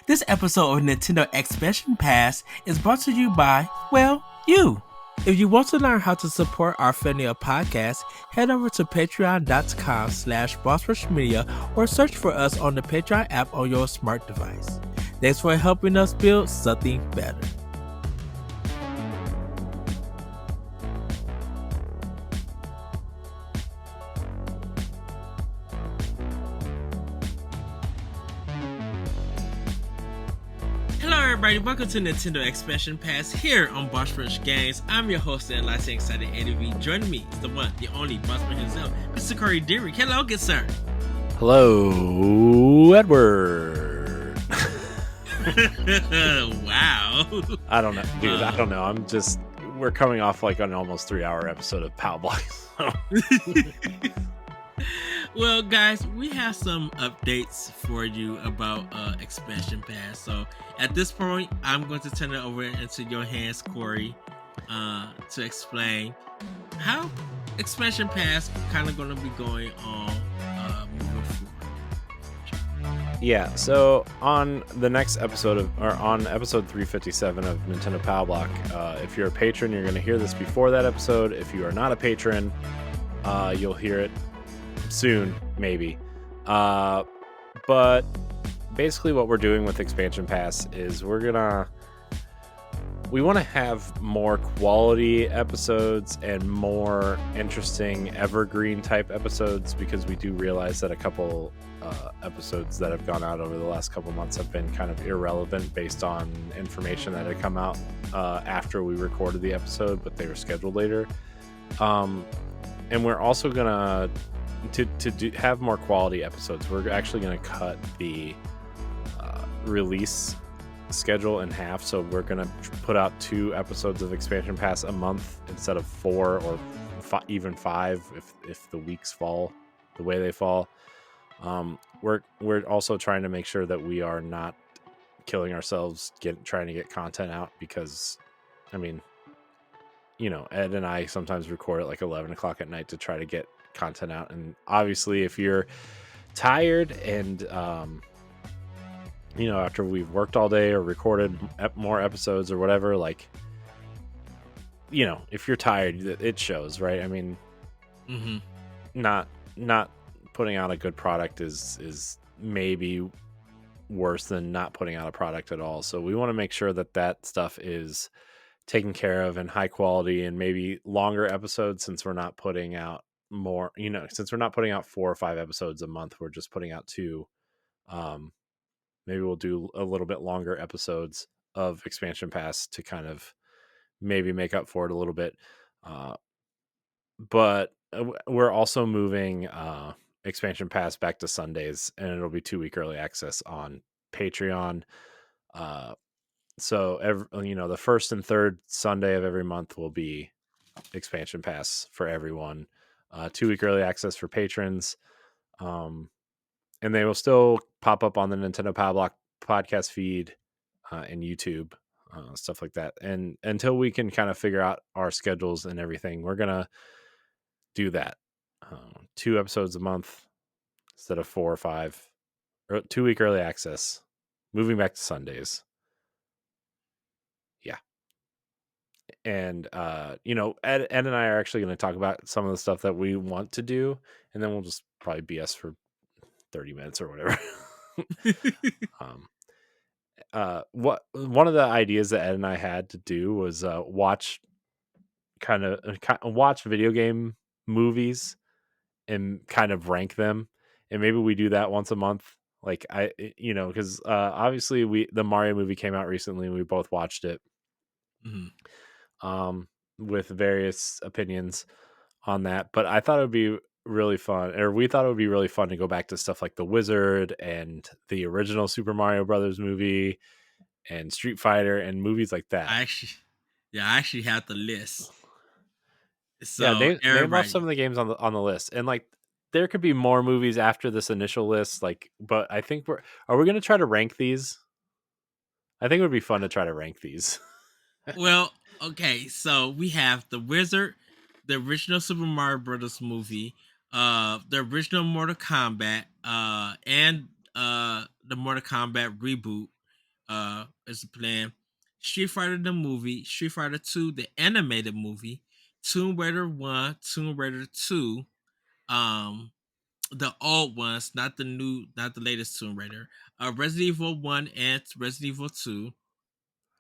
This episode of Nintendo Expansion Pass is brought to you by, well, you. If you want to learn how to support our family of podcasts, head over to patreon.com/bossrushmedia or search for us on the Patreon app on your smart device. Thanks for helping us build something better. Everybody, welcome to Nintendo Expansion Pass here on Boss Rush Games. I'm your host and licensing excited Eddie V. Joining me is the one, the only Bossman himself, Mr. Corey Derrick. Hello, good sir. Hello, Edward. Wow. I don't know, dude. I don't know. We're coming off like an almost 3-hour episode of Pow Blocks. Well, guys, we have some updates for you about Expansion Pass. So at this point, I'm going to turn it over into your hands, Corey, to explain how Expansion Pass kind of going to be going on moving forward. Yeah, so on the next episode on episode 357 of Nintendo Pow Block, if you're a patron, you're going to hear this before that episode. If you are not a patron, you'll hear it soon, maybe. But basically what we're doing with Expansion Pass is we want to have more quality episodes and more interesting evergreen type episodes, because we do realize that a couple episodes that have gone out over the last couple months have been kind of irrelevant based on information that had come out after we recorded the episode, but they were scheduled later. And we're also gonna have more quality episodes. We're actually going to cut the release schedule in half, so we're going to put out 2 episodes of Expansion Pass a month instead of 4 or even 5 if the weeks fall the way they fall. We're also trying to make sure that we are not killing ourselves trying to get content out, because I mean, you know, Ed and I sometimes record at like 11 o'clock at night to try to get content out, and obviously if you're tired and you know, after we've worked all day or recorded more episodes or whatever, like, you know, if you're tired, it shows, right? I mean, not putting out a good product is maybe worse than not putting out a product at all. So we want to make sure that stuff is taken care of and high quality, and maybe longer episodes, since we're not putting out more, you know, since we're not putting out 4 or 5 episodes a month, we're just putting out 2. Maybe we'll do a little bit longer episodes of Expansion Pass to kind of maybe make up for it a little bit. But we're also moving Expansion Pass back to Sundays, and it'll be 2-week early access on Patreon. So you know, the first and third Sunday of every month will be Expansion Pass for everyone. 2-week early access for patrons, and they will still pop up on the Nintendo Power Block podcast feed and YouTube, stuff like that. And until we can kind of figure out our schedules and everything, we're gonna do that. 2 episodes a month instead of 4 or 5. 2-week early access, moving back to Sundays. Yeah. And you know, Ed and I are actually going to talk about some of the stuff that we want to do, and then we'll just probably BS for 30 minutes or whatever. One of the ideas that Ed and I had to do was watch video game movies and kind of rank them, and maybe we do that once a month. Like, you know, because obviously the Mario movie came out recently and we both watched it. With various opinions on that, but I thought it would be really fun, or we thought it would be really fun to go back to stuff like The Wizard and the original Super Mario Brothers movie and Street Fighter and movies like that. I actually have the list. So yeah, name off some of the games on the list, and like there could be more movies after this initial list. Like, but I think are we going to try to rank these? I think it would be fun to try to rank these. Well, okay, so we have The Wizard, the original Super Mario Brothers movie, the original Mortal Kombat, and the Mortal Kombat reboot, is playing Street Fighter the movie, Street Fighter 2 the animated movie, Tomb Raider 1, Tomb Raider 2, um the old ones, not the new, not the latest Tomb Raider, Resident Evil 1 and Resident Evil 2,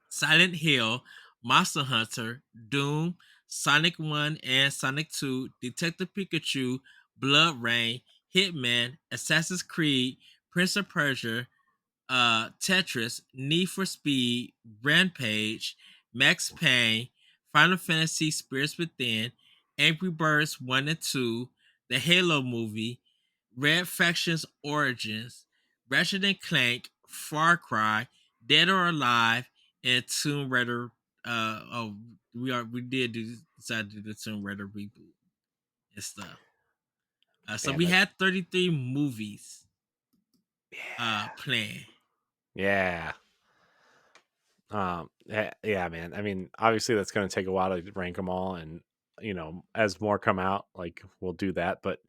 Silent Hill, Monster Hunter, Doom, Sonic 1 and Sonic 2, Detective Pikachu, Blood Rain, Hitman, Assassin's Creed, Prince of Persia, Tetris, Need for Speed, Rampage, Max Payne, Final Fantasy Spirits Within, Angry Birds 1 and 2, the Halo movie, Red Faction's Origins, Ratchet and Clank, Far Cry, Dead or Alive, and Tomb Raider. We did decide to do the Tomb Raider reboot and stuff. So Man, we had 33 movies yeah. planned. Yeah. Yeah, man. I mean, obviously that's going to take a while to rank them all, and as more come out, like we'll do that. But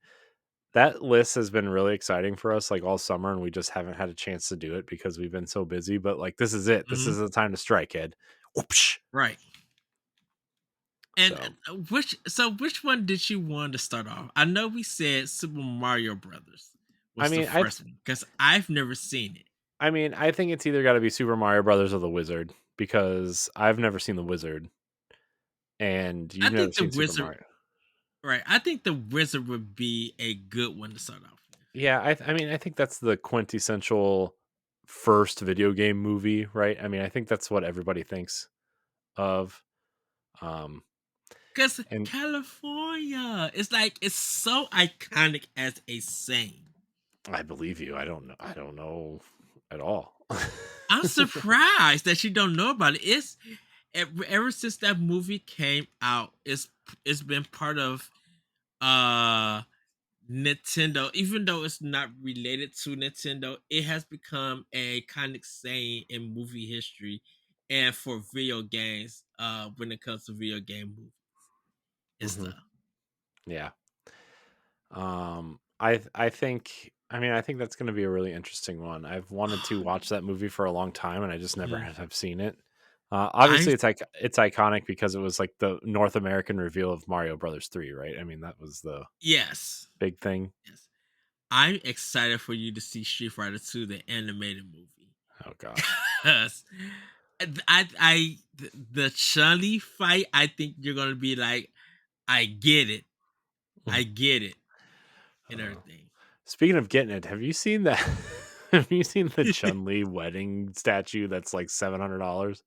that list has been really exciting for us, like all summer, and we just haven't had a chance to do it because we've been so busy. But like, this is it. This Mhm. is the time to strike, Ed. Whoopsh. Right. And So, which one did you want to start off? I know we said Super Mario Brothers I was the mean, first one because I've never seen it. I think it's either got to be Super Mario Brothers or The Wizard because I've never seen The Wizard, and I you've never think the seen Super Wizard, Mario. right? I think the Wizard would be a good one to start off with. Yeah, I mean, I think that's the quintessential first video game movie, right? I mean, I think that's what everybody thinks of. Um, Because and California, it's like it's so iconic as a saying. I believe you. I don't know at all. I'm surprised that you don't know about it. It's ever since that movie came out, it's been part of uh Nintendo, even though it's not related to Nintendo, it has become a iconic saying in movie history and for video games, when it comes to video game movies and Hmm. stuff. Yeah. I think. I mean, I think that's going to be a really interesting one. I've wanted to watch that movie for a long time, and I just never Mhm. have seen it. I'm Obviously, it's iconic because it was like the North American reveal of Mario Brothers 3, right? I mean, that was the yes, big thing. yes. I'm excited for you to see Street Fighter 2, the animated movie. Oh gosh. Yes. The Chun-Li fight, I think you're gonna be like, I get it. I get it. And Uh, everything. Speaking of getting it, have you seen that? Have you seen the Chun Li wedding statue that's like $700?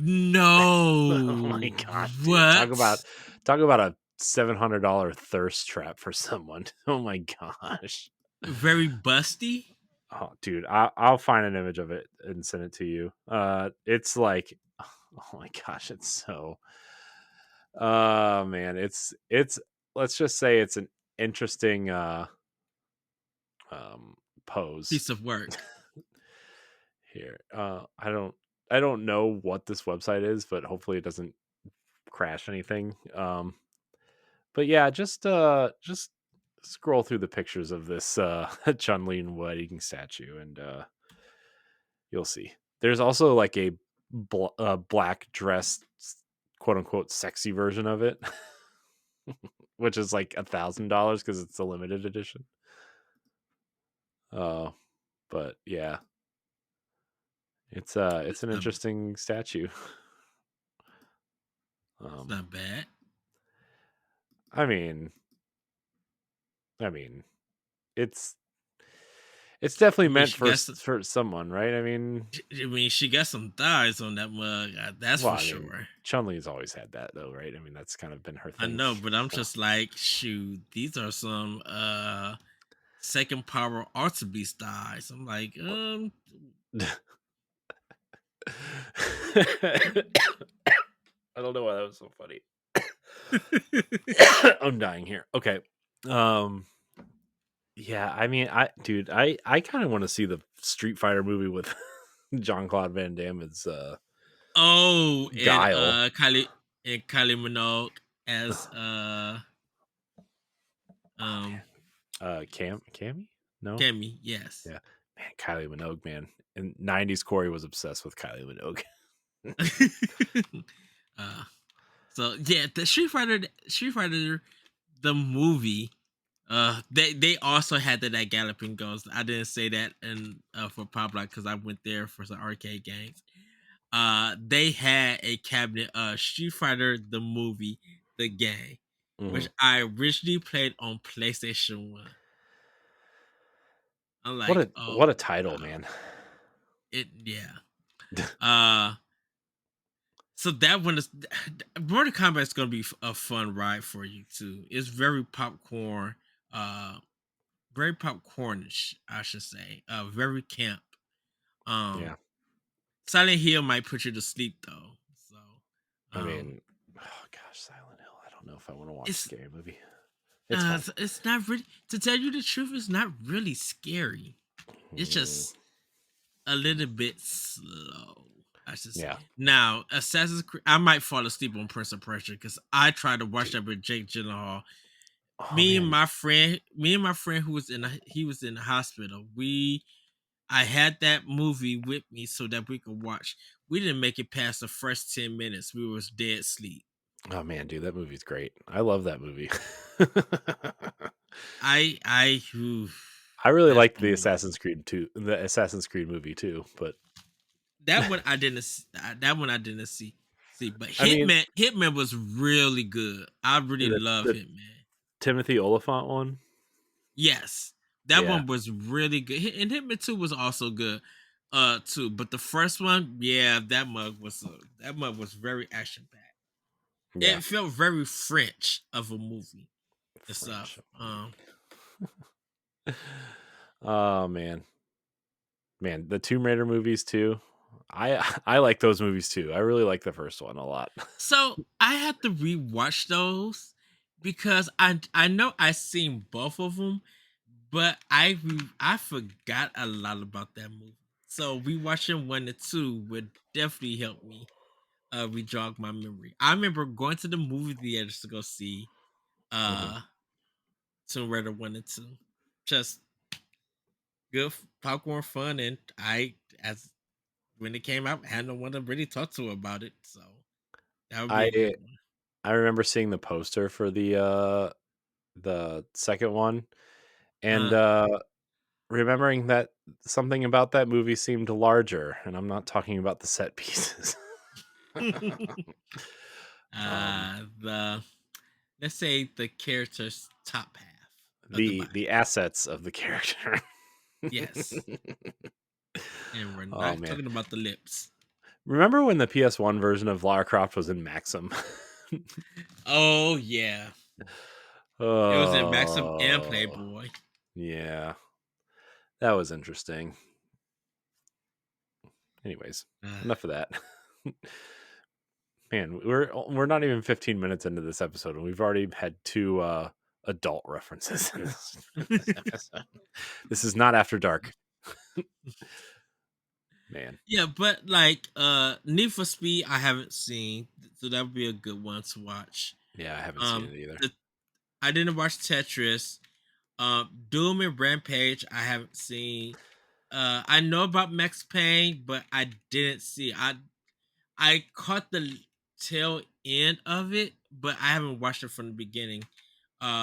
Oh my No. gosh, dude! What? Talk about a $700 thirst trap for someone. Oh my gosh. Very busty? Oh, dude, I'll find an image of it and send it to you. It's like, oh my gosh, it's so. Man, it's. Let's just say it's an interesting um pose Piece of work. here. I don't know what this website is, but hopefully it doesn't crash anything. But yeah, just scroll through the pictures of this Chun-Li wedding statue, and you'll see. There's also like a black dress, quote unquote, sexy version of it, which is like $1,000 because it's a limited edition. But yeah, it's It's an not, interesting statue. it's Um, not bad. I mean, I mean, it's it's definitely I mean, meant she got some, for someone, right? I mean, she got some thighs on that mug. That's well, for I mean, sure. Chun Li's always had that though, right? I mean, that's kind of been her I thing. know, but I'm just like, shoot, these are some second power Alta Beast thighs. I'm like, I don't know why that was so funny. I'm dying here. Okay. Um yeah, I mean, I kind of want to see the Street Fighter movie with Jean-Claude Van Damme as oh, and Guile. Kylie Minogue as Oh um man. Cammy? No? Cammy, yes. Yeah. Man, Kylie Minogue, man. In '90s, Corey was obsessed with Kylie Minogue. uh, so yeah, the Street Fighter, the movie. They also had that Galloping Ghost. I didn't say that in for Pop Lock because I went there for some arcade games. They had a cabinet, Street Fighter the movie, the game, Mhm. which I originally played on PlayStation 1. I'm What like, a oh what a title, wow, man. yeah. Uh, so that one is Mortal Kombat is gonna be a fun ride for you too. It's uh, very popcornish, I should say. Very camp. Yeah. Um, Silent Hill might put you to sleep though. So, I um, mean, oh gosh, Silent Hill. I don't know if I want to watch a it's scary movie. It's fine. it's not really, to tell you the truth, it's not really scary. It's Mm, just a little bit slow, I should say. yeah. Now, Assassin's Creed, I might fall asleep on Prince of Persia because I tried to watch Dude. that with Jake Gyllenhaal. Oh man. Me and my friend who was he was in the hospital. I had that movie with me so that we could watch. We didn't make it past the first 10 minutes. We was dead sleep. Oh man, dude, that movie's great. I love that movie. I I really that liked the movie. Assassin's Creed movie too, but That one I didn't. That one I didn't see. But I mean, Hitman was really good. I really love the Hitman. Timothy Oliphant one. Yes, that Yeah. one was really good, and Hitman 2 was also good, too. But the first one, yeah, that mug was very action packed. Yeah. It felt very French of a movie and French. stuff. Oh man. Man, the Tomb Raider movies too. I like those movies too. I really like the first one a lot. So I had to rewatch those because I know I seen both of them, but I forgot a lot about that movie. So rewatching 1 and 2 would definitely help me re-jog my memory. I remember going to the movie theaters to go see Mhm. uh Tomb Raider 1 and 2. Just good popcorn fun, and I as when it came out, I had no one to really talk to about it. So that would be a I good one. I remember seeing the poster for the second one and Uh remembering that something about that movie seemed larger, and I'm not talking about the set pieces. um, the let's say the character's top half of the the body. the assets of the character. Yes. And we're Oh not man. talking about the lips. Remember when the PS1 version of Lara Croft was in Maxim? Oh yeah. It was in Maxim and Oh, Playboy. yeah. That was interesting. Anyways, Uh, enough of that. Man, we're not even 15 minutes into this episode, and we've already had two adult references in this episode. This is not After Dark, man. yeah, but like Need for Speed I haven't seen, so that would be a good one to watch. Yeah, I haven't seen Um it either. the, I didn't watch Tetris. Doom and Rampage I haven't seen. I know about Max Payne, but I didn't see. I caught the tail end of it, but I haven't watched it from the beginning.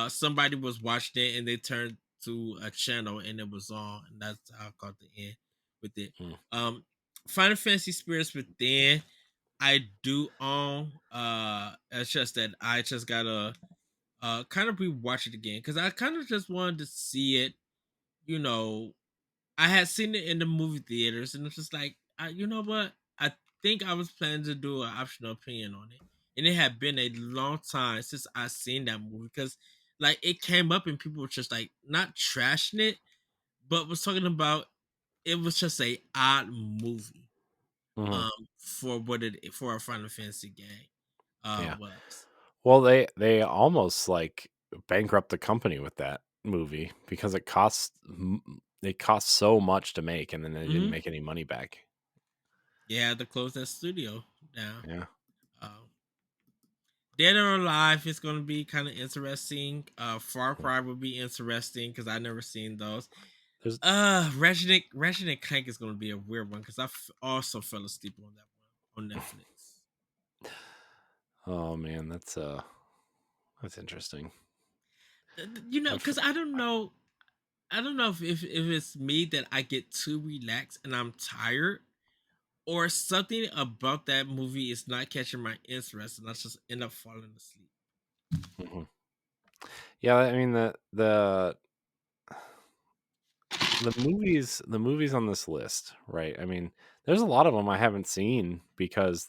Somebody was watching it and they turned to a channel and it was on, and that's how I caught the end with it. Hmm. Um, Final Fantasy Spirits Within, I do own. It's just that I just gotta kind of rewatch it again because I kind of just wanted to see it. You know, I had seen it in the movie theaters, and it's just like, you know what? I think I was planning to do an optional opinion on it, and it had been a long time since I seen that movie because, like, it came up and people were just like not trashing it, but was talking about it was just a odd movie, Mhm. for what it for a Final Fantasy game, Yeah. was. Well, they almost like bankrupt the company with that movie because it cost so much to make, and then they didn't Hmm. make any money back. Yeah, to close that studio down. Yeah. Um, Dead or Alive is going to be kind of interesting. Far Cry will be interesting because I never seen those. There's Ratchet and Clank is gonna be a weird one because also fell asleep on that one on Netflix. oh man, that's interesting. You know, I've because I don't know if it's me that I get too relaxed and I'm tired, or something about that movie is not catching my interest, and I just end up falling asleep. mhm. Yeah, I mean the movies on this list, right? I mean, there's a lot of them I haven't seen because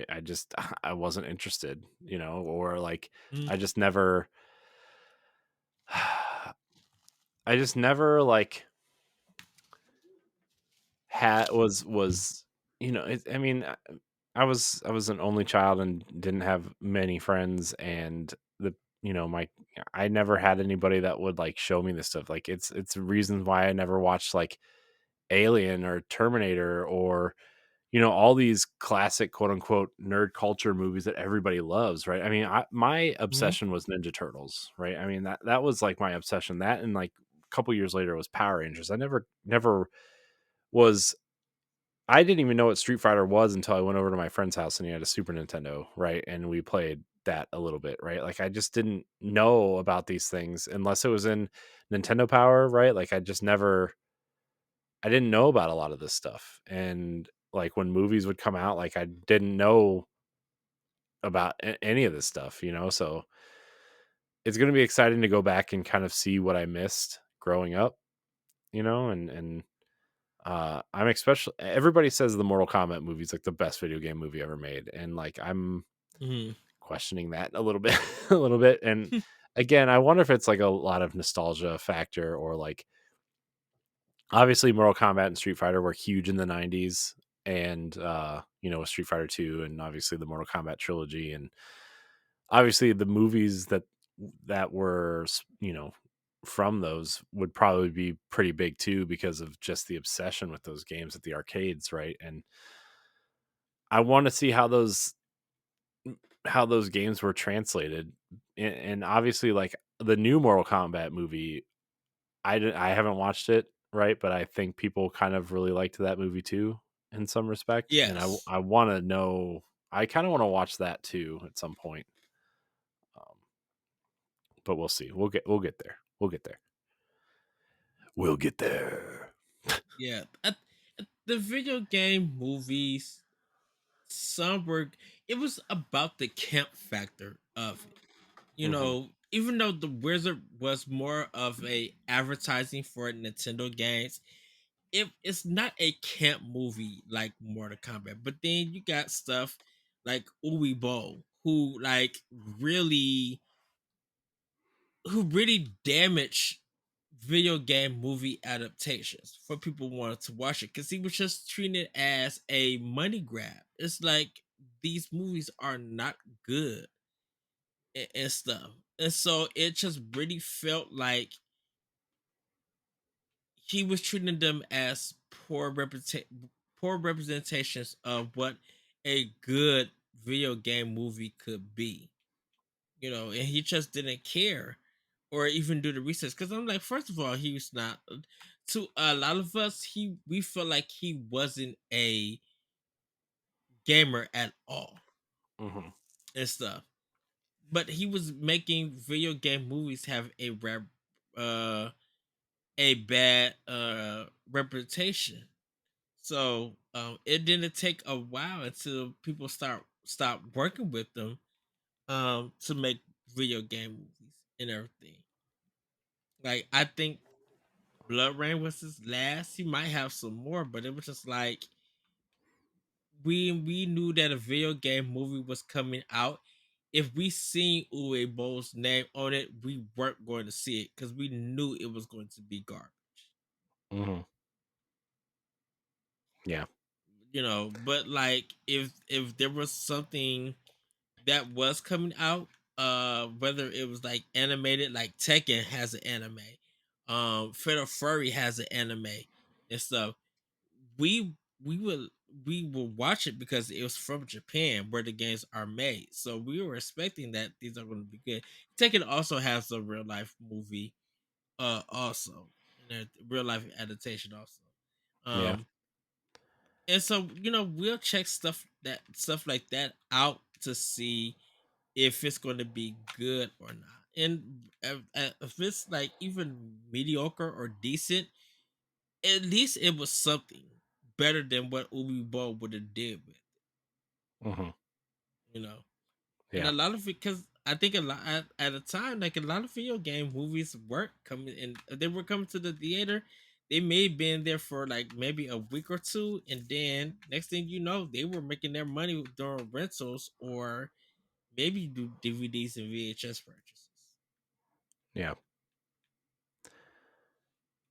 I just I wasn't interested, or like Mm, I just never I just never like had was I mean, I was an only child and didn't have many friends, and my I never had anybody that would like show me this stuff. Like it's reasons why I never watched like Alien or Terminator or all these classic quote unquote nerd culture movies that everybody loves, right? I mean, my mhm. obsession was Ninja Turtles, right? I mean, that was like my obsession. That and like a couple years later was Power Rangers. I never was I didn't even know what Street Fighter was until I went over to my friend's house and he had a Super Nintendo, right? And we played that a little bit, right? Like I just didn't know about these things unless it was in Nintendo Power, right? Like I didn't know about a lot of this stuff. And like when movies would come out, like I didn't know about any of this stuff, So it's going to be exciting to go back and kind of see what I missed growing up, and I'm especially everybody says the Mortal Kombat movie is like the best video game movie ever made, and like I'm Mhm. questioning that a little bit, a little bit. And again, I wonder if it's like a lot of nostalgia factor or like obviously Mortal Kombat and Street Fighter were huge in the '90s, and with Street Fighter 2 and obviously the Mortal Kombat trilogy, and obviously the movies that were from those would probably be pretty big too because of just the obsession with those games at the arcades, right? And I want to see how those games were translated, and obviously like the new Mortal Kombat movie, I haven't watched it, right? But I think people kind of really liked that movie too in some respect, and Yes. I want to know. I kind of want to watch that too at some point. Um, but we'll see. We'll get there. We'll get there. We'll get there. Yeah. The video game movies, some were. It was about the camp factor of it. You Hmm. know, even though the Wizard was more of a advertising for Nintendo games, it's not a camp movie like Mortal Kombat. But then you got stuff like Uwe Boll, really who really damaged video game movie adaptations for people who wanted to watch it because he was just treating it as a money grab. It's like these movies are not good and stuff. And so it just really felt like he was treating them as poor representations of what a good video game movie could be. And he just didn't care or even do the research. Because I'm like, first of all, he was not to a lot of us. We felt like he wasn't a gamer at all Hmm. and stuff. But he was making video game movies have uh a bad reputation. So it didn't take a while until people stop working with them to make video game movies and everything. Like I think Blood Rain was his last. He might have some more, but it was just like we knew that a video game movie was coming out. If we seen Uwe Boll's name on it, we weren't going to see it because we knew it was going to be garbage. Hmm. Yeah. But like if there was something that was coming out, whether it was like animated, like Tekken has an anime, Fatal Fury has an anime and stuff. We we will we will watch it because it was from Japan where the games are made. So we were expecting that these are going to be good. Tekken also has a real life movie also in their real life adaptation also. Yeah. Um, and so we'll check stuff like that out to see if it's going to be good or not. And if it's like even mediocre or decent, at least it was something better than what Ubi Ball would have did with Hmm. you know. And Yeah. a lot of it, because I think a lot at a time, like a lot of video game movies weren't coming, and if they were coming to the theater, they may have been there for like maybe a week or two, and then next thing you know, they were making their money during rentals or maybe do DVDs and VHS purchases. Yeah.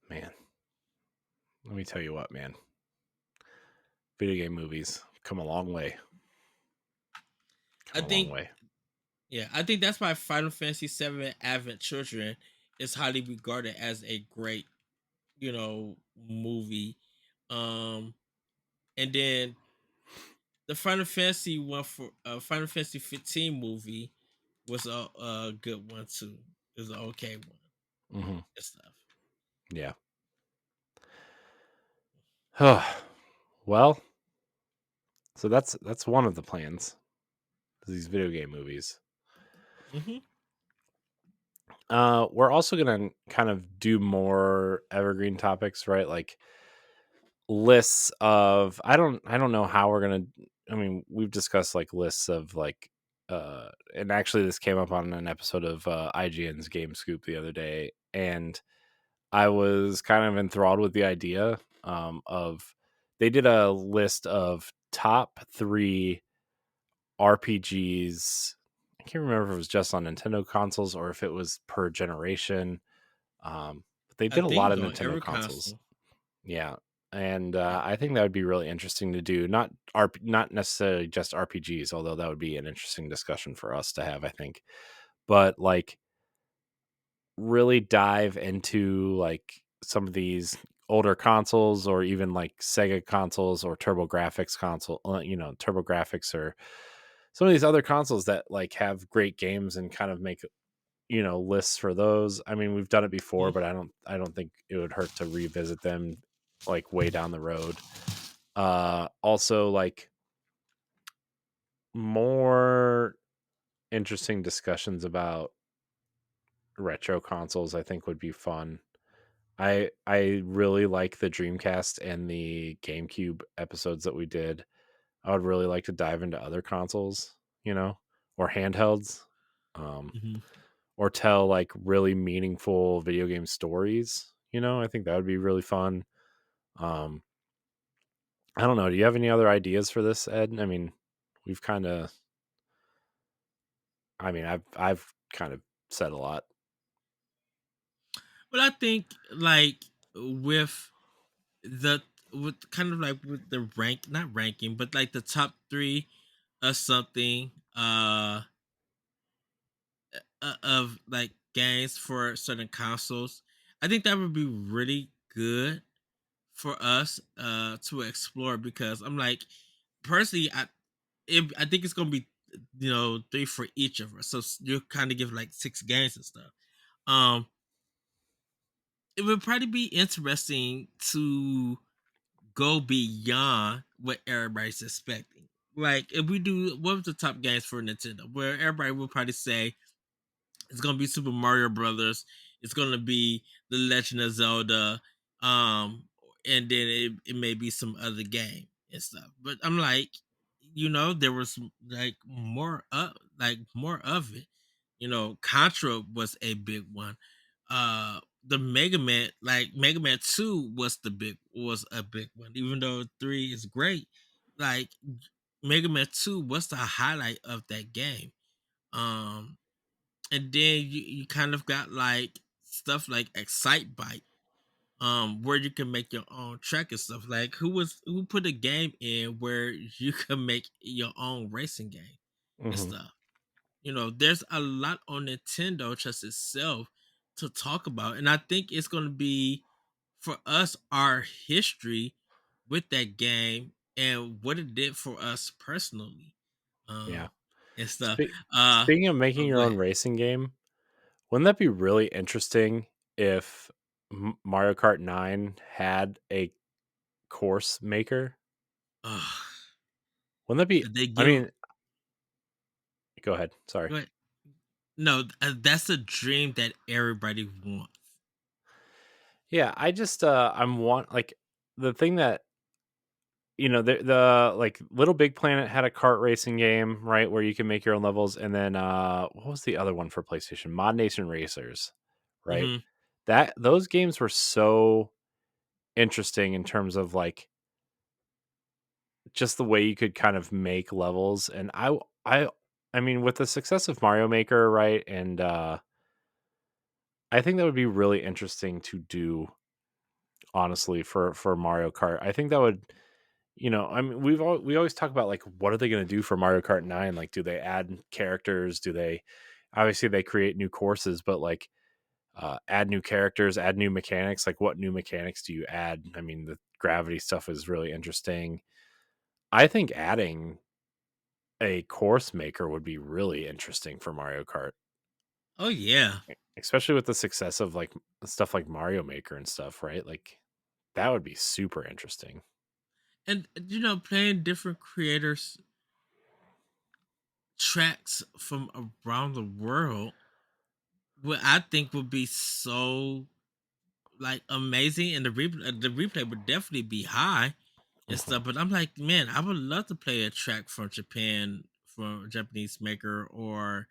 Man, let me tell you what, man. Video game movies come a long way. I Come a long think, way. yeah, I think that's why Final Fantasy VII Advent Children is highly regarded as a great, movie. Um, and then the Final Fantasy one for Final Fantasy 15 movie was a good one too. It was an okay one Hmm. and stuff. Yeah. Well, so that's one of the plans. These video game movies. Hmm. We're also gonna kind of do more evergreen topics, right? Like lists of I don't know how we're gonna. I mean, we've discussed like lists of like and actually this came up on an episode of IGN's Game Scoop the other day, and I was kind of enthralled with the idea of they did a list of top 3 RPGs. I can't remember if it was just on Nintendo consoles or if it was per generation. But they I did a lot think of on Nintendo every consoles. console. Yeah. And Yeah. I think that would be really interesting to do. Not necessarily just RPGs, although that would be an interesting discussion for us to have, I think. But like really dive into like some of these older consoles or even like Sega consoles or TurboGrafx or some of these other consoles that like have great games and kind of make lists for those. I mean, we've done it before, Mhm. but I don't think it would hurt to revisit them like way down the road. Also like more interesting discussions about retro consoles I think would be fun. I really like the Dreamcast and the GameCube episodes that we did. I would really like to dive into other consoles, or handhelds, um, Mhm. or tell like really meaningful video game stories. I think that would be really fun. Um, I don't know. Do you have any other ideas for this, Ed? I mean, we've kind of. I mean, I've kind of said a lot. But I think like with the with kind of like with the rank, not ranking, but like the top three of something of like games for certain consoles. I think that would be really good for us to explore because I'm like personally I think it's gonna be three for each of us. So you kind of give like 6 games and stuff. Um, it would probably be interesting to go beyond what everybody's expecting. Like if we do what was the top games for Nintendo, where everybody would probably say it's gonna be Super Mario Brothers. It's gonna be The Legend of Zelda. And then it may be some other game and stuff. But I'm like, there was like more of it. Contra was a big one. The Mega Man 2 was a big one. Even though 3 is great, like Mega Man 2 was the highlight of that game. Um and then you kind of got like stuff like Excite Bike, where you can make your own track and stuff. Like who put a game in where you can make your own racing game and Hmm. stuff. There's a lot on Nintendo just itself to talk about, and I think it's going to be for us our history with that game and what it did for us personally, Yeah. um, and stuff. Spe- Speaking of making Oh, your go own ahead. racing game, wouldn't that be really interesting if Mario Kart 9 had a course maker. Ugh. Wouldn't that be? Should they I give? mean, go ahead. Sorry. Go ahead. No, that's a dream that everybody wants. Yeah, I'm want like the thing that the like Little Big Planet had a kart racing game, right, where you can make your own levels, and then what was the other one for PlayStation? Mod Nation Racers, right? Hmm. That those games were so interesting in terms of like just the way you could kind of make levels, and I mean with the success of Mario Maker, right? And I think that would be really interesting to do, honestly, for Mario Kart. I think that would, I mean, we always talk about like what are they going to do for Mario Kart 9? Like, do they add characters? Do they obviously they create new courses, but like add new characters, add new mechanics? Like, what new mechanics do you add? I mean, the gravity stuff is really interesting. I think adding a course maker would be really interesting for Mario Kart, Oh yeah, especially with the success of like stuff like Mario Maker and stuff, right? Like, that would be super interesting. and playing different creators tracks from around the world, what I think would be so like amazing, and the replay would definitely be high and Mhm. stuff. But I'm like, man, I would love to play a track from Japan, from a Japanese maker, or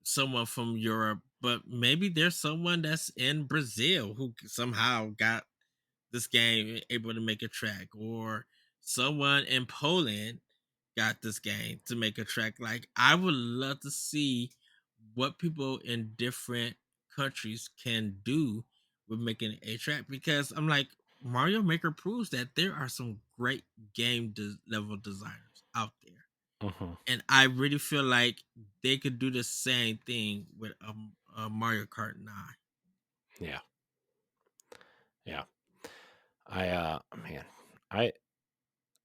someone from Europe. But maybe there's someone that's in Brazil who somehow got this game able to make a track, or someone in Poland got this game to make a track. Like, I would love to see what people in different countries can do with making a track, because I'm like, Mario Maker proves that there are some great level designers out there, Mhm. and I really feel like they could do the same thing with a Mario Kart 9. Yeah. Yeah. Man, I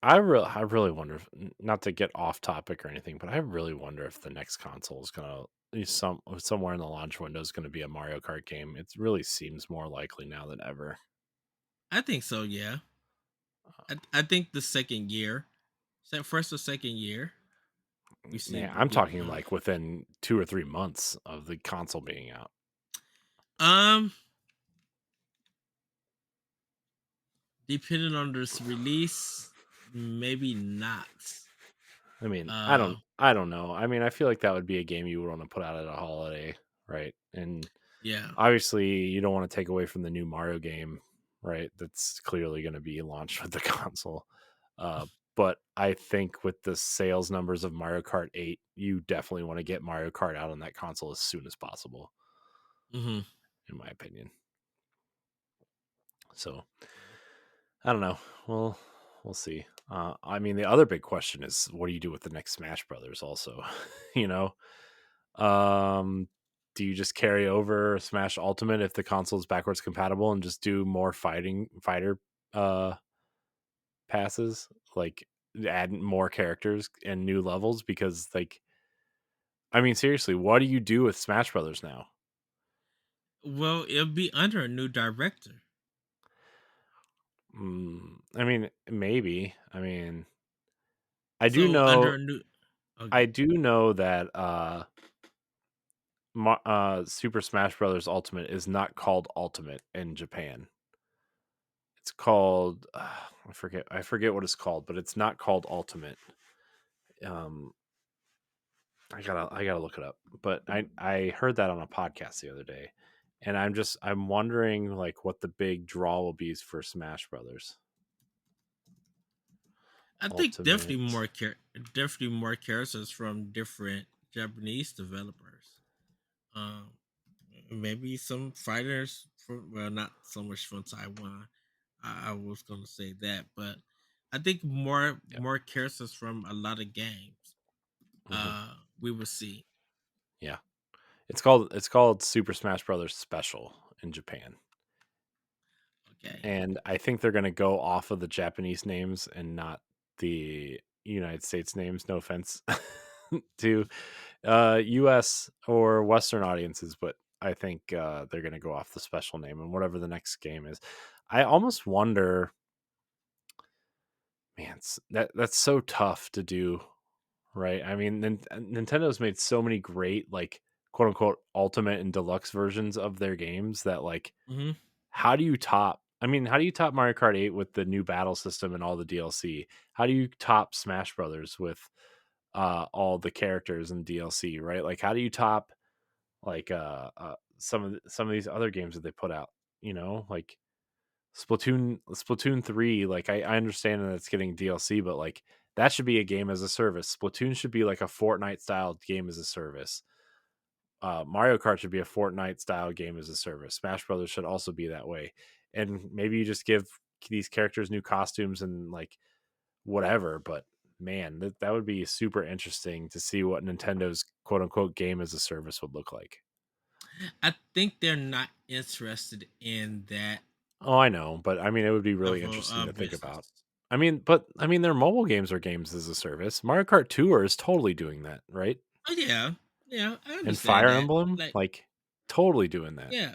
I really wonder if, not to get off topic or anything, but I really wonder if the next console is gonna somewhere in the launch window is gonna be a Mario Kart game. It really seems more likely now than ever. I think so, yeah. I think the second year, first or second year, we see Man, the I'm beginning talking of. like within 2 or 3 months of the console being out. Um, Depending on this release, maybe not. I mean, Uh, I don't know. I mean, I feel like that would be a game you would want to put out at a holiday, right? And yeah. obviously, you don't want to take away from the new Mario game, right? That's clearly going to be launched with the console. Uh, but I think with the sales numbers of Mario Kart 8, you definitely want to get Mario Kart out on that console as soon as possible, Hmm. in my opinion. So I don't know. Well, we'll see. I mean, the other big question is, what do you do with the next Smash Brothers? Also, you know, um, do you just carry over Smash Ultimate if the console is backwards compatible and just do more fighter uh passes, like add more characters and new levels? Because like, I mean, seriously, what do you do with Smash Brothers now? Well, it'll be under a new director. I mean, maybe. I mean, I do So under know a new. Okay. I do know that Super Smash Brothers Ultimate is not called Ultimate in Japan. It's called I forget what it's called, but it's not called Ultimate. Um, I gotta look it up. But I heard that on a podcast the other day, and I'm wondering like what the big draw will be for Smash Brothers I think Ultimate. definitely more characters from different Japanese developers. Um, Maybe some fighters from, well, not so much from Taiwan. I was gonna say that, but I think Yeah. more characters from a lot of games. Hmm. We will see. Yeah. It's called Super Smash Brothers Special in Japan. Okay. And I think they're going to go off of the Japanese names and not the United States names. No offense to US or Western audiences, but I think they're going to go off the special name and whatever the next game is. I almost wonder, man, that's so tough to do, right? I mean, Nintendo's made so many great like quote unquote ultimate and deluxe versions of their games that like Hmm. how do you top? I mean, how do you top Mario Kart 8 with the new battle system and all the DLC? How do you top Smash Brothers with all the characters and DLC, right? Like how do you top like some of these other games that they put out, you know? Like Splatoon 3, like I understand that it's getting DLC, but like that should be a game as a service. Splatoon should be like a Fortnite style game as a service. Mario Kart should be a Fortnite style game as a service. Smash Brothers should also be that way. And maybe you just give these characters new costumes and like whatever, but man, that would be super interesting to see what Nintendo's quote unquote game as a service would look like. I think they're not interested in that Oh, I know, but I mean, it would be really of a interesting to think about. business. I mean, their mobile games are games as a service. Mario Kart Tour is totally doing that, right? Oh yeah, yeah, I And understand Fire that. Emblem, Like, like, totally doing that. yeah,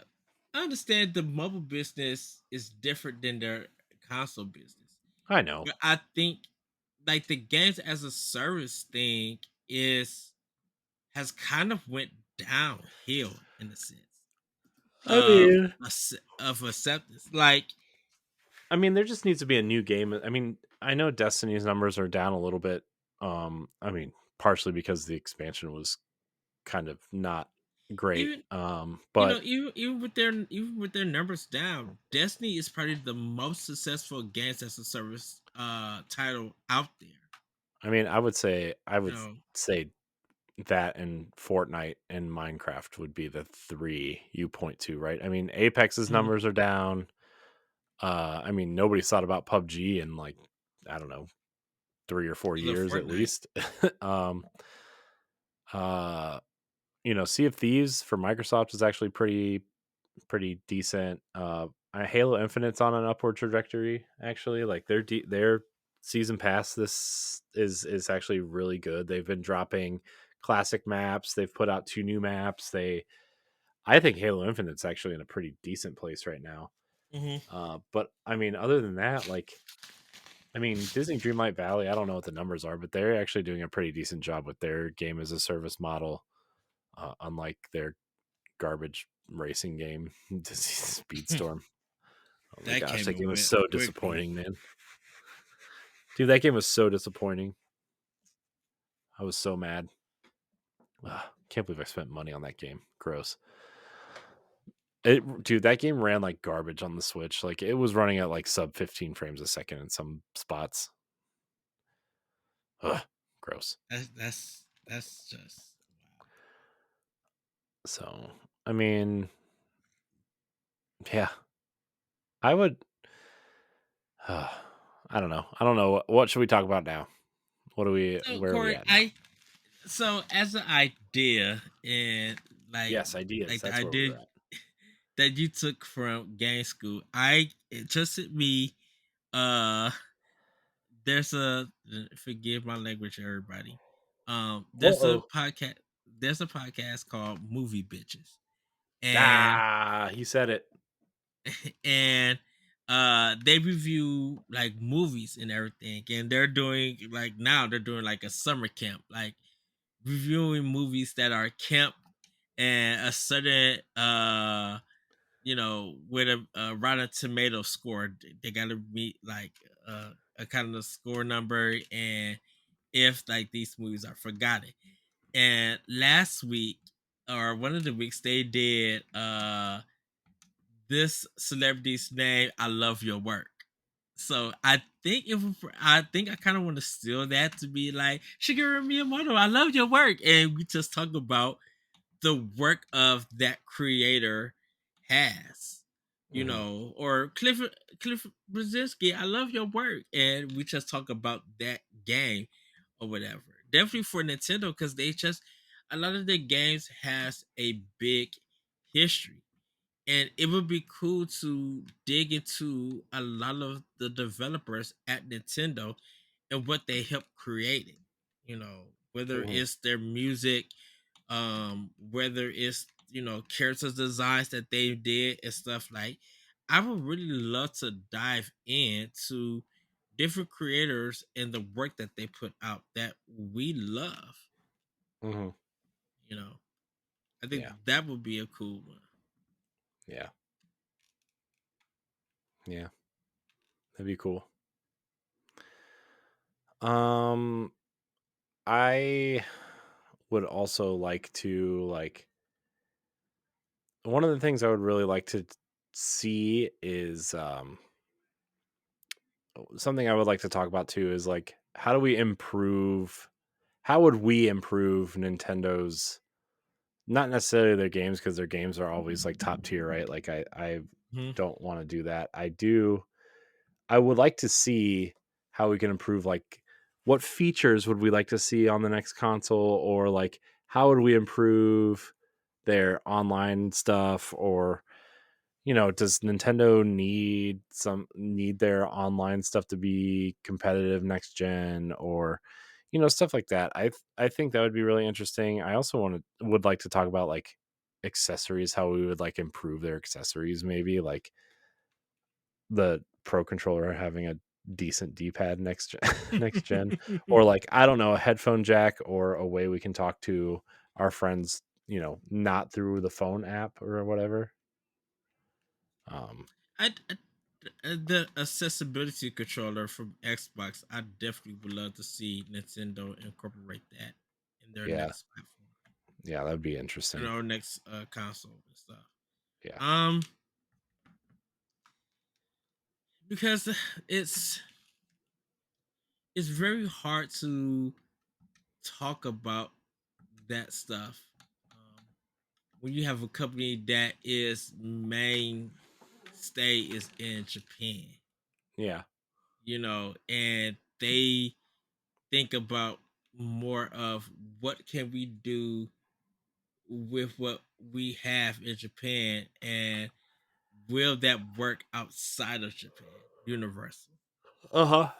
I understand the mobile business is different than their console business, I know. but I think like the games as a service thing is has kind of went downhill in a sense I of mean, of acceptance. Like, there just needs to be a new game. I mean, I know Destiny's numbers are down a little bit. I mean, partially because the expansion was kind of not great. even But even with their numbers down, Destiny is probably the most successful games as a service title out there. I mean, I You would know, say that and Fortnite and Minecraft would be the three you point to, right? I mean, Apex's mhm, numbers are down. I mean, nobody's thought about PUBG in like I don't know 3 or 4 you love years at Fortnite. least. um, uh, Sea of Thieves for Microsoft is actually pretty decent. Halo Infinite's on an upward trajectory. Actually, like their season pass this is actually really good. They've been dropping classic maps. They've put out 2 new maps. I think Halo Infinite's actually in a pretty decent place right now. Hmm. But I mean, other than that, like I mean, Disney Dreamlight Valley, I don't know what the numbers are, but they're actually doing a pretty decent job with their game as a service model, unlike their garbage racing game, Speedstorm. Oh my That gosh, came that and game was went so quickly. disappointing, man. Dude, that game was so disappointing. I was so mad. Can't believe I spent money on that game. Gross. Dude, that game ran like garbage on the Switch. Like it was running at like sub 15 frames a second in some spots. Ugh, gross. That's just wow. So, I mean, yeah, I would. I don't know. I don't know. What should we talk about now? What do we? So Where are we Corey, at now? I so as an idea and like Yes, ideas. like the That's where idea we're at. that you took from game school, I it just hit me. Uh, there's a forgive my language, everybody. Uh There's a oh. podcast. There's a podcast called Movie Bitches, and Ah, he said it. and they review like movies and everything, and they're doing like now they're doing like a summer camp, like reviewing movies that are camp and a certain with a Rotten Tomato score. They got to meet like a kind of score number, and if like these movies are forgotten. And last week or one of the weeks they did this celebrity's name. I love your work. So I think I kind of want to steal that to be like Shigeru Miyamoto. I love your work, and we just talk about the work of that creator has, Mhm. or Cliff Brzezinski. I love your work, and we just talk about that game or whatever. Definitely for Nintendo because they just a lot of the games has a big history, and it would be cool to dig into a lot of the developers at Nintendo and what they helped creating. Whether Mhm. it's their music, whether it's character designs that they did and stuff. Like, I would really love to dive into different creators and the work that they put out that we love. Hmm. You know, I think Yeah. that would be a cool one. Yeah. Yeah. That'd be cool. Um, I would also like to one of the things I would really like to see is something I would like to talk about too is like how would we improve Nintendo's, not necessarily their games, because their games are always like top tier, right? Like I Mhm. don't want to do that. I would like to see how we can improve, like what features would we like to see on the next console, or like how would we improve their online stuff, or does Nintendo need their online stuff to be competitive next gen, or stuff like that. I think that would be really interesting. I also would like to talk about like accessories, how we would like improve their accessories, maybe like the Pro controller having a decent D-pad next gen, next gen, or like I don't know, a headphone jack, or a way we can talk to our friends, not through the phone app or whatever. Um, I the accessibility controller from Xbox, I definitely would love to see Nintendo incorporate that in their yeah, next platform, yeah, that'd be in interesting. our next console and stuff. Yeah. Um, because it's it's very hard to talk about that stuff when you have a company that is main stay is in Japan, Yeah. and they think about more of what can we do with what we have in Japan, and will that work outside of Japan? Universal, Uh-huh.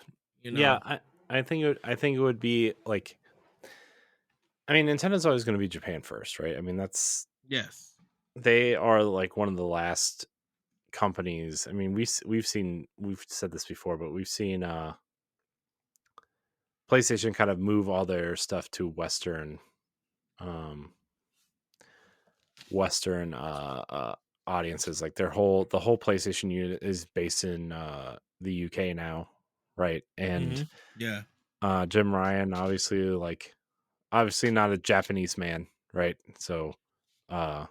you Yeah, know. I think it would be like, I mean, Nintendo's always going to be Japan first, right? I mean, Yes. they are like one of the last companies. I mean, we've said this before, but we've seen PlayStation kind of move all their stuff to um Western audiences. Like the whole PlayStation unit is based in the UK now, right? And Yeah. Jim Ryan, obviously not a Japanese man, right? So uh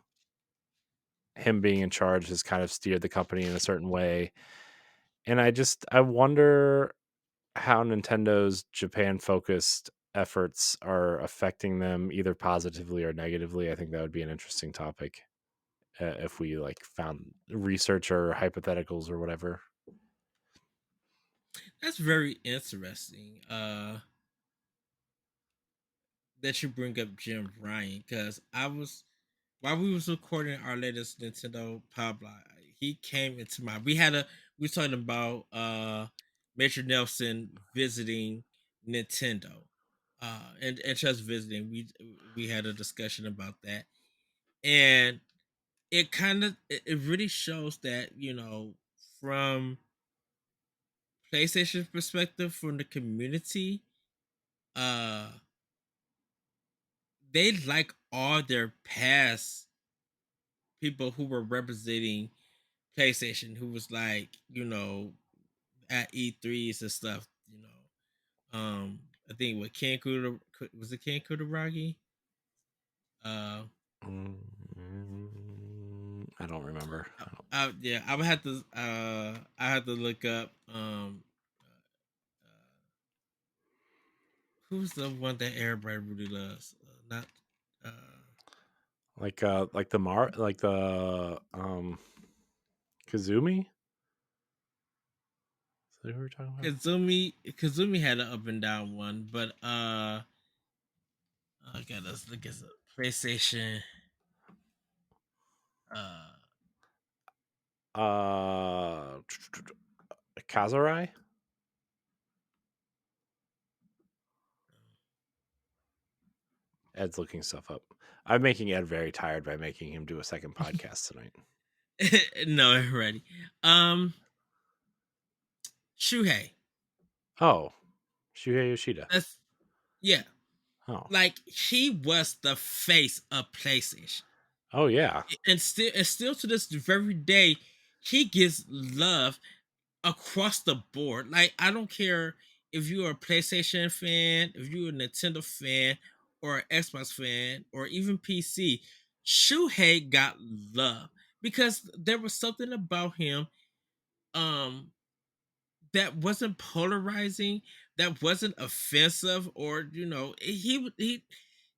him being in charge has kind of steered the company in a certain way. And I wonder how Nintendo's Japan focused efforts are affecting them, either positively or negatively. I think that would be an interesting topic, if we like found research or hypotheticals or whatever. That's very interesting. That you bring up Jim Ryan, because I was while we was recording our latest Nintendo Power Block, he came into my. We were talking about Major Nelson visiting Nintendo, and just visiting. We had a discussion about that, and it really shows that from PlayStation perspective, from the community, uh they like all their past people who were representing PlayStation, who was like, at E3s and stuff, I think what Ken Kuda was it Ken Kutaragi? Uh I don't remember. yeah, I would have to I have to look up who's the one that everybody really loves? Not uh Like the Kazumi. Is that who we're talking about? Kazumi had an up and down one, but okay, let's look at the PlayStation. Uh, Uh, Kazurai. Ed's looking stuff up. I'm making Ed very tired by making him do a second podcast tonight. No, ready. Um, Shuhei. Oh, Shuhei Yoshida. That's yeah. Oh, Like he was the face of PlayStation, oh yeah. and still to this very day, he gets love across the board. Like I don't care if you're a PlayStation fan, if you're a Nintendo fan, or an Xbox fan, or even PC. Shuhei got love because there was something about him um that wasn't polarizing, that wasn't offensive, or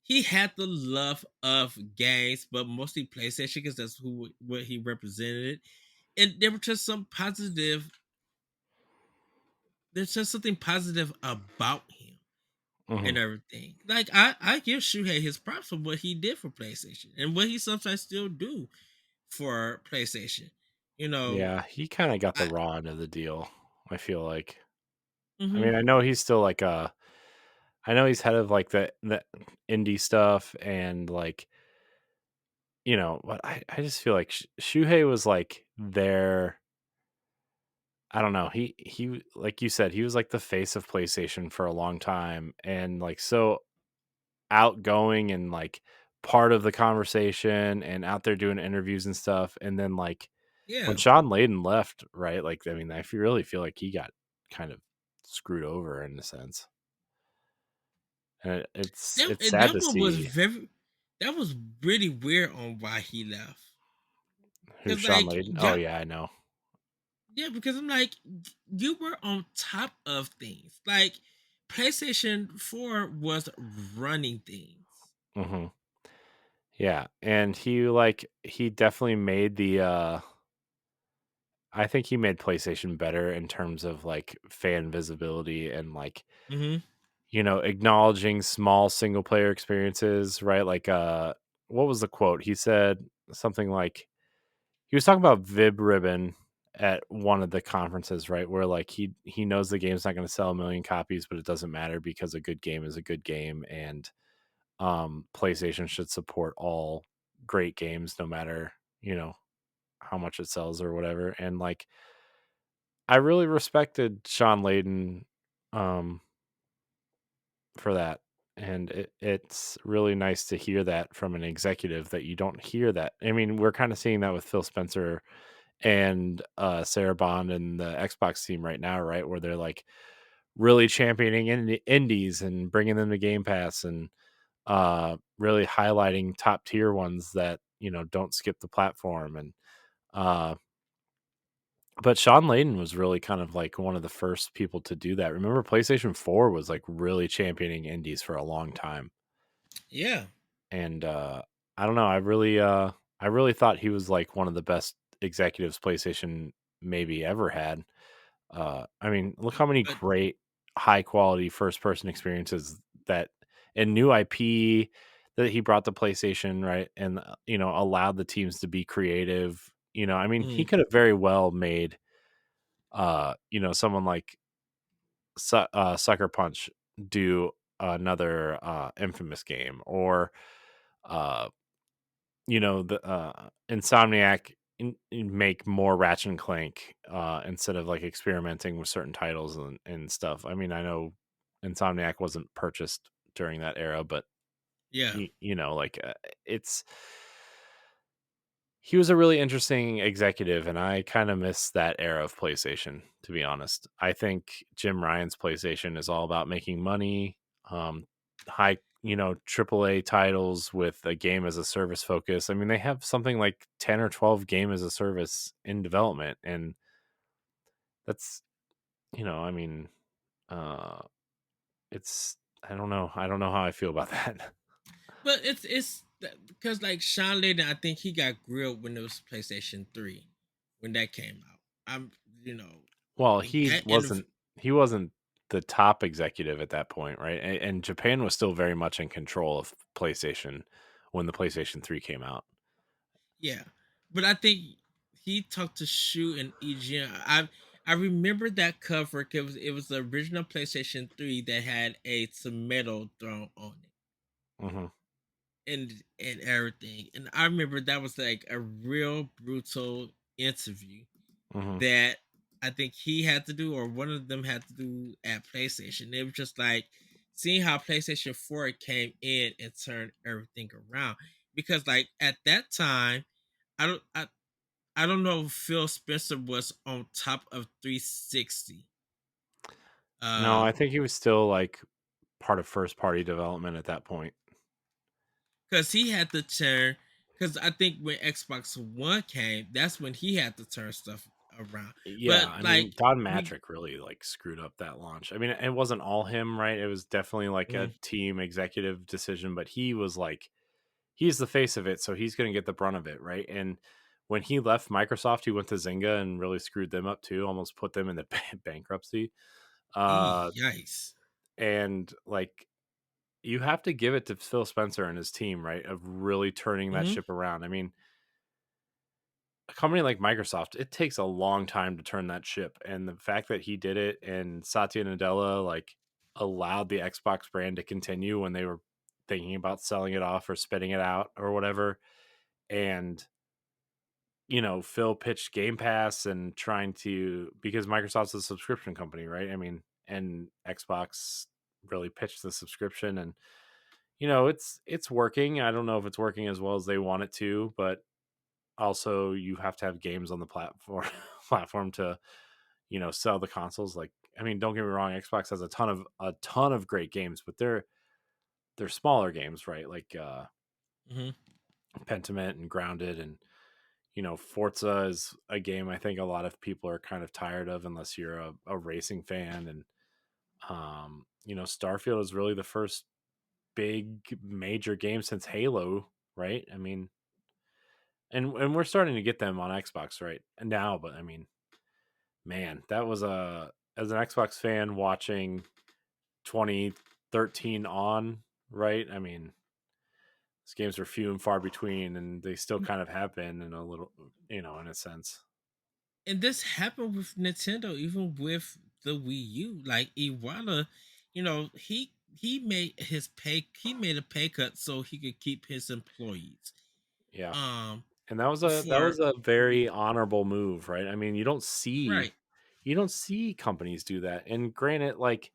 he had the love of games, but mostly PlayStation because that's who what he represented. And there were just some positive. There's just something positive about him Hmm. and everything. Like I give Shuhei his props for what he did for PlayStation and what he sometimes still do for PlayStation. You know, Yeah, he kind of got the I raw end of the deal. I feel like. I hmm mean, I know he's still like a. I know he's head of like the indie stuff and like but I just feel like Shuhei was like there. I don't know. Like you said, he was like the face of PlayStation for a long time and like so outgoing and like part of the conversation and out there doing interviews and stuff. And then like when yeah. Sean Layden left, right? Like I mean, really feel like he got kind of screwed over in a sense. And it's And sad that to one was see very that was really weird on why he left. who Cause Sean like Layden. Oh yeah, yeah, I know. yeah, because I'm like you were on top of things. Like PlayStation 4 was running things. Hmm. Yeah, and he definitely made the I think he made PlayStation better in terms of like fan visibility and like, Hmm. acknowledging small single player experiences, right? Like what was the quote? He said something like he was talking about Vib Ribbon at one of the conferences, right? Where like he knows the game's not going to sell a million copies, but it doesn't matter because a good game is a good game and PlayStation should support all great games no matter, how much it sells or whatever. And like I really respected Sean Layden um, for that. And it's really nice to hear that from an executive that you don't hear that. I mean, we're kind of seeing that with Phil Spencer and Sarah Bond and the Xbox team right now, right? Where they're like really championing indies and bringing them to Game Pass and really highlighting top tier ones that, don't skip the platform. And uh, But Sean Layden was really kind of like one of the first people to do that. Remember, PlayStation 4 was like really championing indies for a long time. Yeah. And I don't know, I really thought he was like one of the best executives PlayStation maybe ever had. I mean, look how many But great high quality first person experiences that and new IP that he brought to PlayStation, right? And allowed the teams to be creative. I mean, he mm, could have very well made someone like Sucker Punch do another Infamous game, or uh, the Insomniac make more Ratchet and Clank instead of like experimenting with certain titles and stuff. I mean, I know Insomniac wasn't purchased during that era, but yeah. like it's he was a really interesting executive, and I kind of miss that era of PlayStation, to be honest. I think Jim Ryan's PlayStation is all about making money, high, AAA titles with a game as a service focus. I mean, they have something like 10 or 12 game as a service in development, and that's, I mean, uh, it's, I don't know. I don't know how I feel about that. But because like Sean Layden, I think he got grilled when it was PlayStation 3 when that came out. I'm you know Well, that and he wasn't the top executive at that point, right? And Japan was still very much in control of PlayStation when the PlayStation 3 came out. yeah, but I think he talked to Shu and EGN. I remember that cover because it was the original PlayStation 3 that had a tomato thrown on it. Mhm. and everything. And I remember that was like a real brutal interview Hmm. that I think he had to do, or one of them had to do at PlayStation. It was just like seeing how PlayStation 4 came in and turned everything around. Because like at that time, I don't I, I don't know if Phil Spencer was on top of 360. No, Uh I think he was still like part of first party development at that point. because he had to turn, because I think when Xbox One came, that's when he had to turn stuff around. Yeah, But I like mean, Don we Matrick really like screwed up that launch. I mean, it wasn't all him, right? It was definitely like a Mhm. team executive decision, but he was like he's the face of it, so he's going to get the brunt of it, right? And when he left Microsoft, he went to Zynga and really screwed them up too, almost put them into bankruptcy. Uh, Yikes. and like you have to give it to Phil Spencer and his team, right? Of really turning that Hmm. ship around. I mean, a company like Microsoft, it takes a long time to turn that ship. And the fact that he did it and Satya Nadella like allowed the Xbox brand to continue when they were thinking about selling it off or spitting it out or whatever. And Phil pitched Game Pass and trying to because Microsoft's a subscription company, right? I mean, and Xbox really pitched the subscription and it's working. I don't know if it's working as well as they want it to, but also you have to have games on the platform to sell the consoles. Like, I mean, don't get me wrong, Xbox has a ton of great games, but they're smaller games, right? Like Hmm. Pentiment and Grounded, and Forza is a game I think a lot of people are kind of tired of unless you're a racing fan. And Starfield is really the first big major game since Halo, right? I mean, and we're starting to get them on Xbox right now, but I mean, man, that was a as an Xbox fan watching 2013 on, right? I mean, these games are few and far between, and they still kind of have been in a little, in a sense. And this happened with Nintendo, even with the Wii U. Like Iwata, he made a pay cut so he could keep his employees. Yeah, Um, and that was a very honorable move, right? I mean, right. you don't see companies do that. And granted, like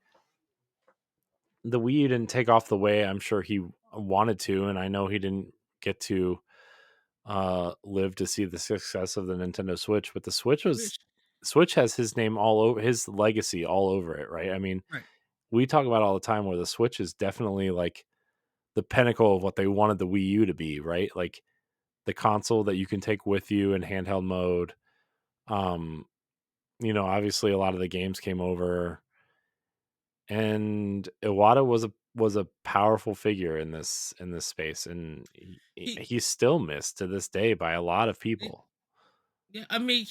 the Wii U didn't take off the way I'm sure he wanted to, and I know he didn't get to live to see the success of the Nintendo Switch, but the Which Switch has his name all over his legacy all over it, right? I mean, right. we talk about all the time where the Switch is definitely like the pinnacle of what they wanted the Wii U to be, right? Like the console that you can take with you in handheld mode. Um, obviously a lot of the games came over, and Iwata was a powerful figure in this space, and He, he's still missed to this day by a lot of he people. Yeah, I mean,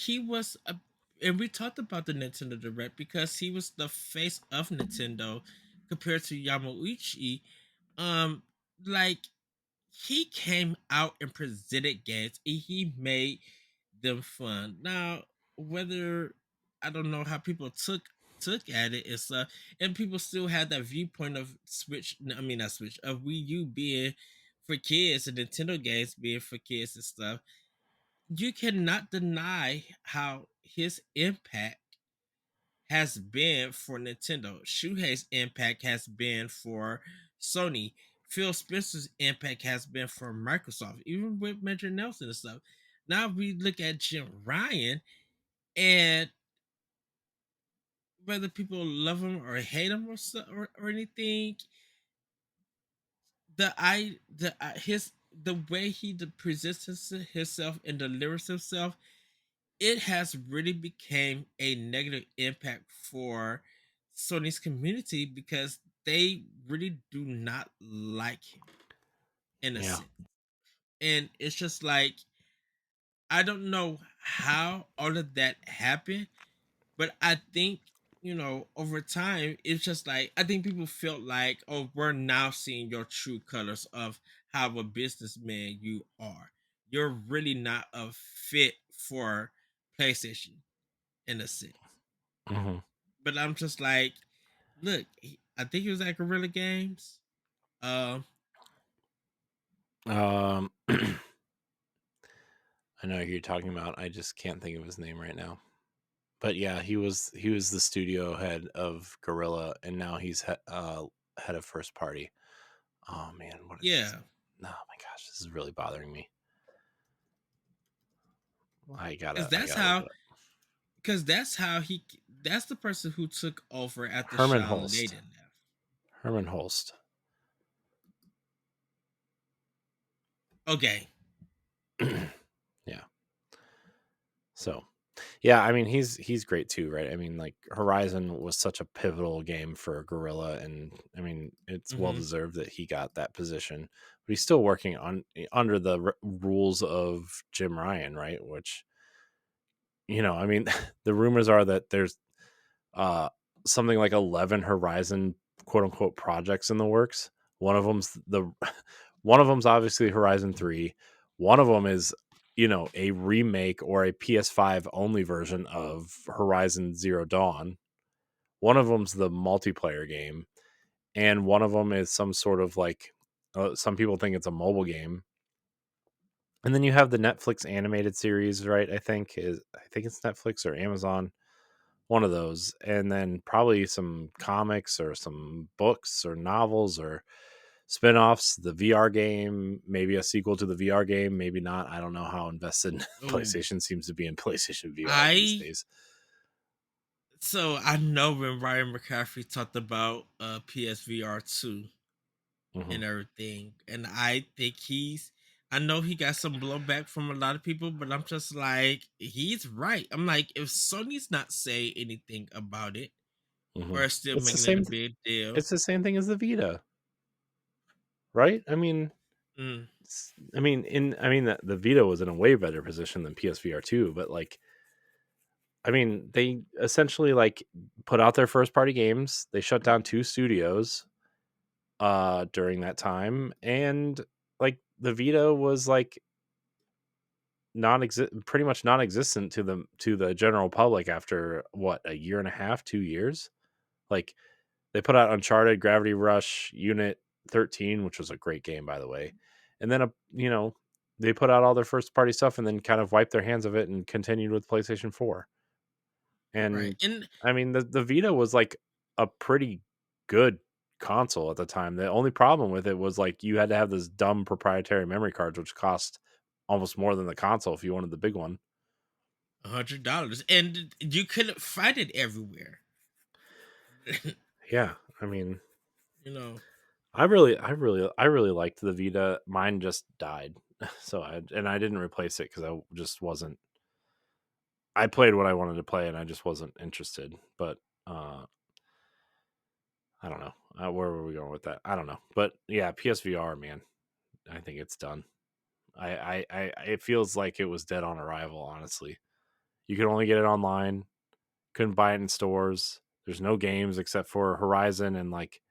and we talked about the Nintendo Direct because he was the face of Nintendo compared to Yamauchi. Um, like he came out and presented games, and he made them fun. Now, whether I don't know how people took at it and stuff, and people still had that viewpoint of Switch. I mean, not Switch, of Wii U being for kids and Nintendo games being for kids and stuff. You cannot deny how his impact has been for Nintendo. Shuhei's impact has been for Sony. Phil Spencer's impact has been for Microsoft, even with Major Nelson and stuff. Now we look at Jim Ryan, and whether people love him or hate him or anything, the way he presents himself and delivers himself, it has really became a negative impact for Sony's community because they really do not like him in a Yeah. sense. And it's just like I don't know how all of that happened, but I think over time it's just like I think people felt like, oh, we're now seeing your true colors of how a businessman you are. You're really not a fit for PlayStation in a sense. Hmm. But I'm just like, look, I think it was at Guerrilla Games. Um, I know who you're talking about. I just can't think of his name right now. But yeah, he was the studio head of Gorilla, and now he's head of first party. Oh man, what is his? Yeah, Oh my gosh, this is really bothering me. because I that's gotta look how it up. because that's how he that's the person who took over after Herman Sean Holst. Layden left. Herman Holst. Okay. Yeah. So, yeah, I mean he's great too, right? I mean, like Horizon was such a pivotal game for Gorilla, and I mean it's well Hmm. deserved that he got that position. But he's still working on under the rules of Jim Ryan, right? Which I mean, the rumors are that there's uh something like 11 Horizon quote unquote projects in the works. One of them's the one of them's obviously Horizon 3. One of them is a remake or a PS5 only version of Horizon Zero Dawn. One of them's the multiplayer game, and one of them is some sort of like some people think it's a mobile game. And then you have the Netflix animated series, right? I think it's Netflix or Amazon, one of those, and then probably some comics or some books or novels or spin-offs, the VR game, maybe a sequel to the VR game, maybe not. I don't know how invested Oh, PlayStation seems to be in PlayStation VR these I days. so I know when Ryan McCaffrey talked about PSVR 2 Hmm. and everything, and I think I know he got some blowback from a lot of people, but I'm just like, he's right. I'm like, if Sony's not saying anything about it Hmm. or still It's the making it a same. big deal, It's the same thing as the Vita, right? I mean, mm, the Vita was in a way better position than PSVR two, but like, I mean, they essentially like put out their first party games. They shut down two studios during that time, and like the Vita was like pretty much non-existent to the general public after what, a year and a half, 2 years. Like they put out Uncharted, Gravity Rush, Unit 13, which was a great game by the way, and then they put out all their first party stuff and then kind of wiped their hands of it and continued with PlayStation 4. right? And And I mean the Vita was like a pretty good console at the time. The only problem with it was like you had to have this dumb proprietary memory cards which cost almost more than the console if you wanted the big one. $100, and you couldn't find it everywhere. Yeah, I mean, you know, I really liked the Vita. Mine just died, so I didn't replace it because I just wasn't. I played what I wanted to play, and I just wasn't interested. But uh, I don't know where were we going with that. I don't know, but yeah, PSVR, man, I think it's done. It feels like it was dead on arrival. Honestly, you could only get it online. Couldn't buy it in stores. There's no games except for Horizon and like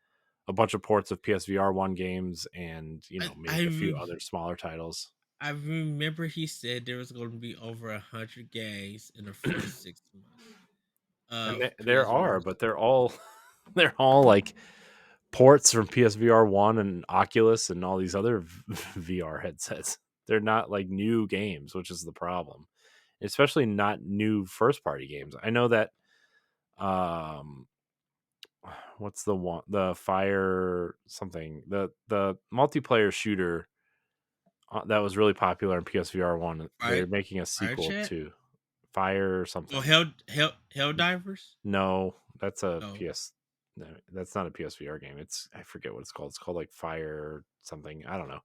a bunch of ports of PSVR one games, and I maybe a few I other smaller titles. I remember he said there was going to be over 100 games in the first 6 months And of there are, PSVR. but they're all they're all like ports from PSVR one and Oculus and all these other VR headsets. They're not like new games, which is the problem. Especially not new first party games. I know that um what's the one, the fire something, the multiplayer shooter that was really popular in PSVR one. Right, They're making a Fire sequel Chat. to Fire Oh, something. Hell Divers. No, that's a Oh, PS. No, that's not a PSVR game. I forget what it's called. It's called like Fire something. I don't know.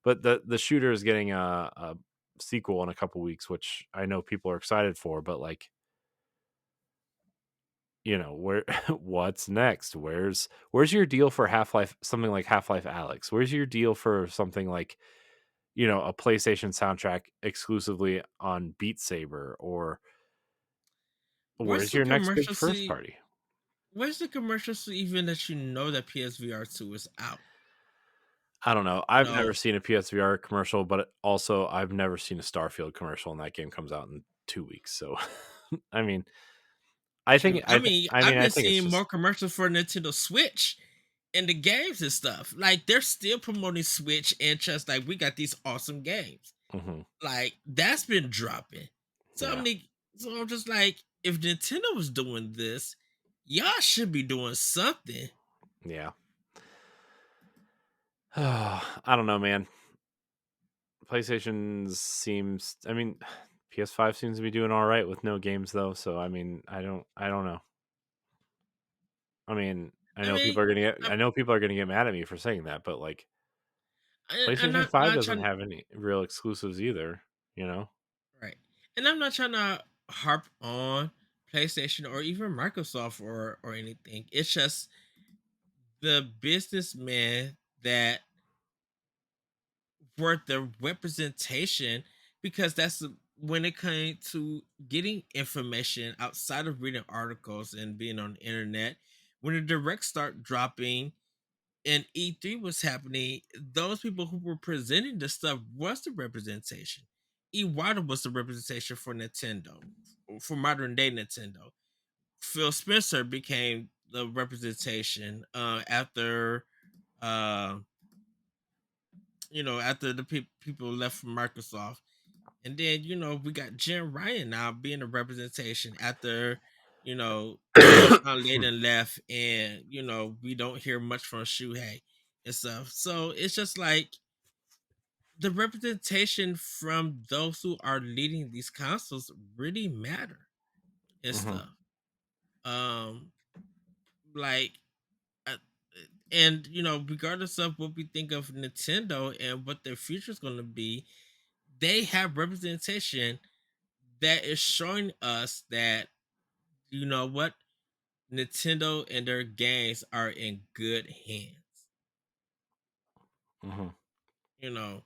But the shooter is getting a sequel in a couple weeks, which I know people are excited for. But like, where what's next? Where's your deal for Half Life? Something like Half Life Alex. Where's your deal for something like a PlayStation soundtrack exclusively on Beat Saber? Or where's where's the your next big commercial first see? party? Where's the commercial to even that you know that PSVR 2 is out? I don't know. You I've know, never seen a PSVR commercial, but also I've never seen a Starfield commercial, and that game comes out in 2 weeks. So, I mean, true. I mean, I've I been think it's seeing more just commercials for Nintendo Switch and the games and stuff. Like they're still promoting Switch and just like we got these awesome games. Hmm. Like that's been dropping. So Yeah. so I'm just like, if Nintendo was doing this, y'all should be doing something. Yeah. I don't know, man. PlayStation seems, I mean, PS5 seems to be doing all right with no games though. So I mean, I don't know. I mean, I mean, I know people are gonna get mad at me for saying that, but like I'm PlayStation not, 5 not doesn't trying. have any real exclusives either, you know? Right. And I'm not trying to harp on PlayStation or even Microsoft or anything. It's just the businessman that were the representation, because when it came to getting information outside of reading articles and being on the internet, when the direct start dropping and E3 was happening, those people who were presenting the stuff was the representation. Iwata was the representation for Nintendo, for modern day Nintendo. Phil Spencer became the representation after uh after the people left from Microsoft. And then, we got Jim Ryan now being a representation after, Sean Layden left, and we don't hear much from Shuhei and stuff. So it's just like the representation from those who are leading these councils really matter and Hmm. stuff. Um, like, uh, and regardless of what we think of Nintendo and what their future is going to be, they have representation that is showing us that, you know what, Nintendo and their games are in good hands. Hmm. You know,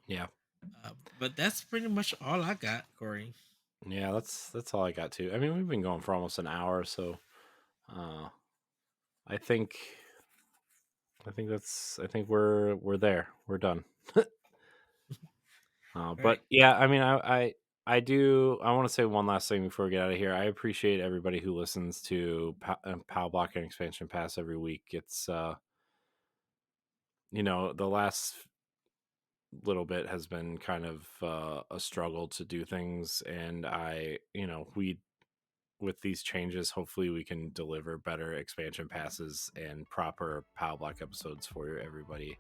Yeah. but that's pretty much all I got, Corey. Yeah, that's all I got too. I mean, we've been going for almost an hour, so uh I think I think we're there. We're done. All right. But yeah, I mean, I want to say one last thing before we get out of here. I appreciate everybody who listens to PAL Block and Expansion Pass every week. It's the last little bit has been kind of a struggle to do things, and we with these changes, hopefully we can deliver better expansion passes and proper PAL Block episodes for everybody.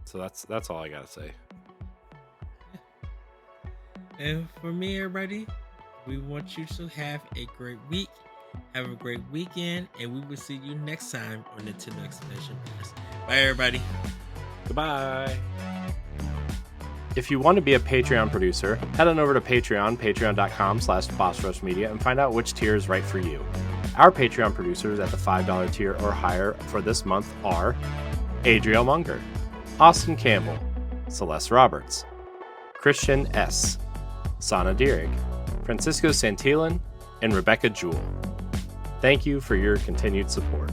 So that's all I gotta say. And for me, everybody, we want you to have a great week. Have a great weekend, and we will see you next time on Nintendo Expansion Pass. Bye, everybody. Goodbye. If you want to be a Patreon producer, head on over to patreon.com/BossRushMedia and find out which tier is right for you. Our Patreon producers at the $5 tier or higher for this month are Adriel Munger, Austin Campbell, Celeste Roberts, Christian S., Sana Dierig, Francisco Santillan, and Rebecca Jewell. Thank you for your continued support.